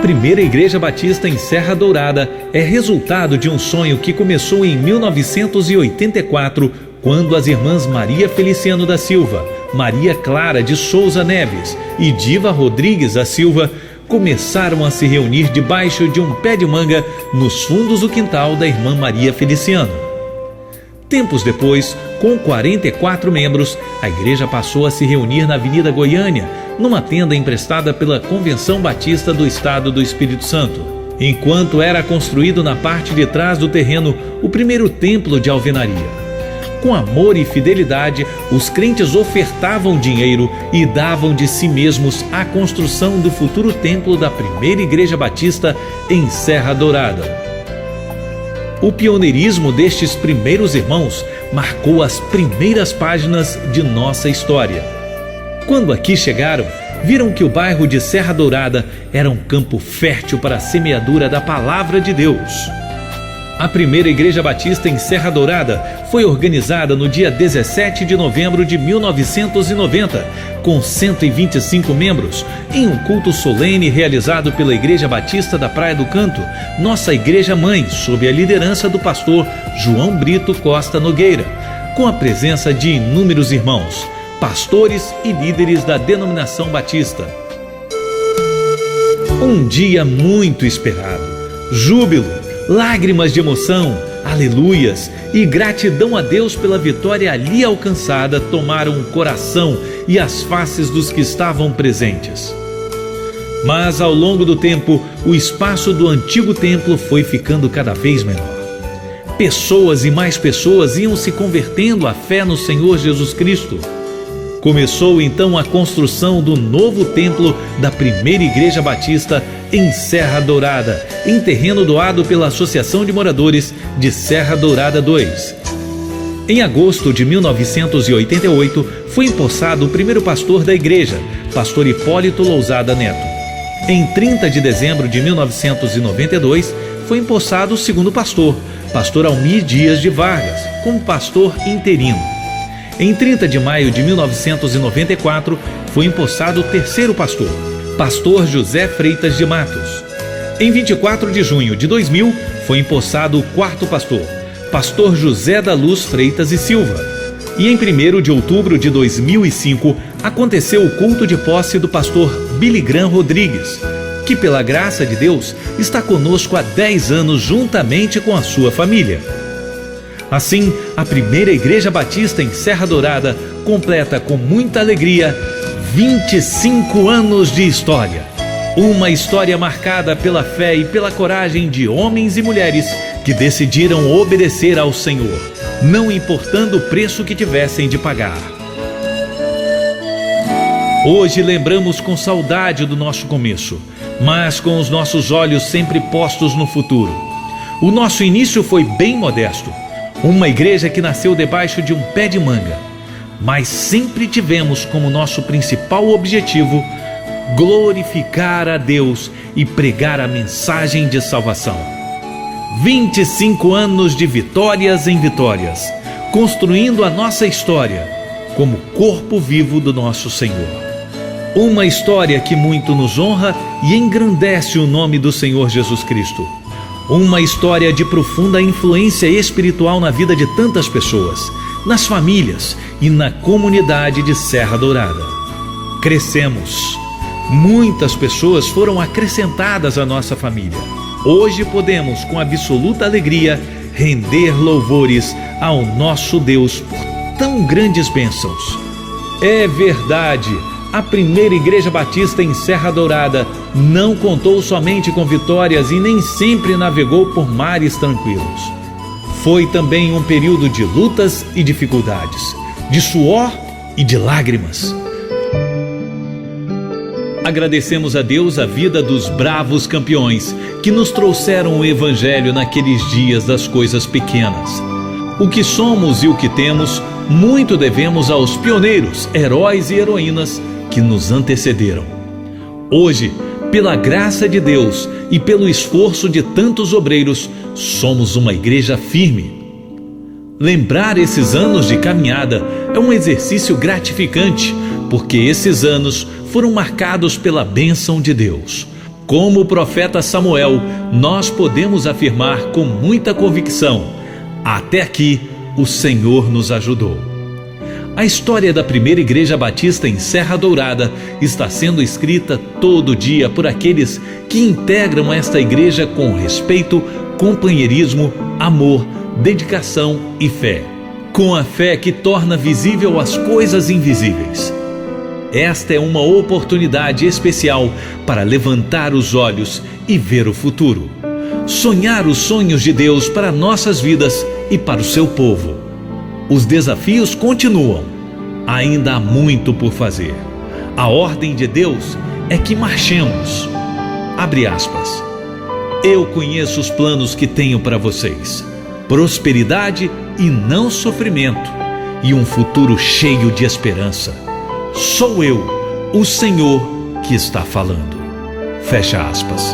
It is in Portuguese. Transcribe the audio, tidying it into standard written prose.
primeira Igreja Batista em Serra Dourada é resultado de um sonho que começou em 1984, quando as irmãs Maria Feliciano da Silva, Maria Clara de Souza Neves e Diva Rodrigues da Silva começaram a se reunir debaixo de um pé de manga nos fundos do quintal da irmã Maria Feliciano. Tempos depois, com 44 membros, a igreja passou a se reunir na Avenida Goiânia, numa tenda emprestada pela Convenção Batista do Estado do Espírito Santo, enquanto era construído na parte de trás do terreno o primeiro templo de alvenaria. Com amor e fidelidade, os crentes ofertavam dinheiro e davam de si mesmos à construção do futuro templo da primeira Igreja Batista em Serra Dourada. O pioneirismo destes primeiros irmãos marcou as primeiras páginas de nossa história. Quando aqui chegaram, viram que o bairro de Serra Dourada era um campo fértil para a semeadura da Palavra de Deus. A primeira Igreja Batista em Serra Dourada foi organizada no dia 17 de novembro de 1990, com 125 membros, em um culto solene realizado pela Igreja Batista da Praia do Canto, nossa Igreja Mãe, sob a liderança do pastor João Brito Costa Nogueira, com a presença de inúmeros irmãos, pastores e líderes da denominação batista. Um dia muito esperado, júbilo, lágrimas de emoção, aleluias e gratidão a Deus pela vitória ali alcançada tomaram o coração e as faces dos que estavam presentes. Mas ao longo do tempo, o espaço do antigo templo foi ficando cada vez menor. Pessoas e mais pessoas iam se convertendo à fé no Senhor Jesus Cristo. Começou então a construção do novo templo da primeira Igreja Batista em Serra Dourada, em terreno doado pela Associação de Moradores de Serra Dourada 2. Em agosto de 1988, foi empossado o primeiro pastor da igreja, pastor Hipólito Lousada Neto. Em 30 de dezembro de 1992, foi empossado o segundo pastor, pastor Almir Dias de Vargas, como pastor interino. Em 30 de maio de 1994, foi empossado o terceiro pastor, pastor José Freitas de Matos. Em 24 de junho de 2000, foi empossado o quarto pastor, pastor José da Luz Freitas e Silva. E em 1º de outubro de 2005, aconteceu o culto de posse do pastor Billy Graham Rodrigues, que pela graça de Deus está conosco há 10 anos juntamente com a sua família. Assim, a primeira Igreja Batista em Serra Dourada completa com muita alegria 25 anos de história. Uma história marcada pela fé e pela coragem de homens e mulheres que decidiram obedecer ao Senhor, não importando o preço que tivessem de pagar. Hoje lembramos com saudade do nosso começo, mas com os nossos olhos sempre postos no futuro. O nosso início foi bem modesto. Uma igreja que nasceu debaixo de um pé de manga, mas sempre tivemos como nosso principal objetivo glorificar a Deus e pregar a mensagem de salvação. 25 anos de vitórias em vitórias, construindo a nossa história como corpo vivo do nosso Senhor. Uma história que muito nos honra e engrandece o nome do Senhor Jesus Cristo. Uma história de profunda influência espiritual na vida de tantas pessoas, nas famílias e na comunidade de Serra Dourada. Crescemos. Muitas pessoas foram acrescentadas à nossa família. Hoje podemos, com absoluta alegria, render louvores ao nosso Deus por tão grandes bênçãos. É verdade. A primeira Igreja Batista em Serra Dourada não contou somente com vitórias e nem sempre navegou por mares tranquilos. Foi também um período de lutas e dificuldades, de suor e de lágrimas. Agradecemos a Deus a vida dos bravos campeões que nos trouxeram o Evangelho naqueles dias das coisas pequenas. O que somos e o que temos, muito devemos aos pioneiros, heróis e heroínas que nos antecederam. Hoje, pela graça de Deus e pelo esforço de tantos obreiros, somos uma igreja firme. Lembrar esses anos de caminhada é um exercício gratificante, porque esses anos foram marcados pela bênção de Deus. Como o profeta Samuel, nós podemos afirmar com muita convicção: até aqui o Senhor nos ajudou. A história da primeira igreja batista em Serra Dourada está sendo escrita todo dia por aqueles que integram esta igreja com respeito, companheirismo, amor, dedicação e fé. Com a fé que torna visível as coisas invisíveis. Esta é uma oportunidade especial para levantar os olhos e ver o futuro. Sonhar os sonhos de Deus para nossas vidas e para o seu povo. Os desafios continuam. Ainda há muito por fazer. A ordem de Deus é que marchemos. Abre aspas. Eu conheço os planos que tenho para vocês. Prosperidade e não sofrimento. E um futuro cheio de esperança. Sou eu, o Senhor, que está falando. Fecha aspas.